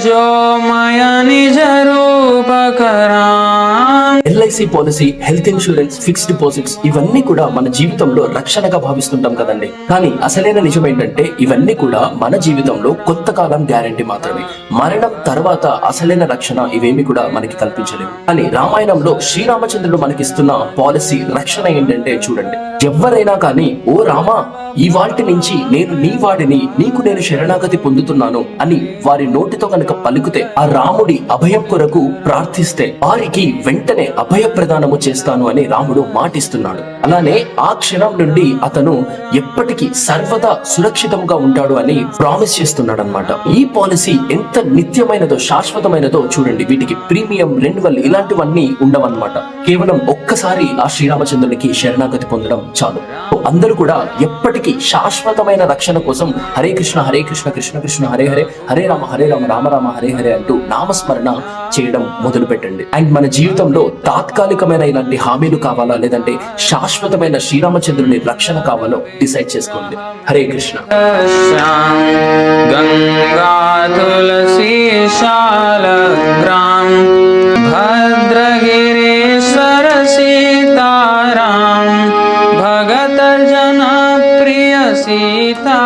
తేజోమయ నిజ రూపకరా. LIC policy, health insurance, fixed deposits ఇవన్నీ కూడా మన జీవితంలో రక్షణగా భావిస్తుంటాం కదండి. కానీ అసలైన నిజం ఏంటంటే ఇవన్నీ కూడా మన జీవితంలో కొంత కాలం గ్యారంటీ మాత్రమే. మరణం తర్వాత అసలైన రక్షణ ఇవేమి కూడా మనకి కల్పించలేవు. కానీ రామాయణంలో శ్రీరామచంద్రుడు మనకిస్తున్న పాలసీ రక్షణ ఏంటంటే చూడండి, ఎవరైనా కానీ ఓ రామా ఇవాల్టి నుంచి నేను నీ వాడిని, నీకు నేను శరణాగతి పొందుతున్నాను అని వారి నోటితో కనుక పలుకుతే, ఆ రాముడి అభయం కొరకు ప్రార్థిస్తే వారికి వెంటనే అభయ ప్రదానము చేస్తాను అని రాముడు మాటిస్తున్నాడు. అలానే ఆ క్షణం నుండి అతను ఎప్పటికీ సర్వదా సురక్షితంగా ఉంటాడు అని ప్రామిస్ చేస్తున్నాడు అనమాట. ఈ పాలసీ ఎంత నిత్యమైనదో, శాశ్వతమైనదో చూడండి. వీటికి ప్రీమియం, రెన్యువల్ ఇలాంటివన్నీ ఉండవన్నమాట. కేవలం ఒక్కసారి ఆ శ్రీరామచంద్రునికి శరణాగతి పొందడం చాలు. అందరూ కూడా ఎప్పటికీ శాశ్వతమైన రక్షణ కోసం హరే కృష్ణ కృష్ణ కృష్ణ హరే హరే, హరే రామ రామ రామ హరే హరే అంటూ నామస్మరణ చేయడం మొదలు పెట్టండి. అండ్ మన జీవితంలో తాత్కాలికమైన ఇలాంటి హామీలు కావాలా, లేదంటే శాశ్వతమైన శ్రీరామచంద్రుని రక్షణ కావాలో డిసైడ్ చేసుకోండి. హరే కృష్ణ. గంగా తులసి శాలగ్రామ్ భద్రగిరీశ్వర సీతారాం భగత జన ప్రియ సీతా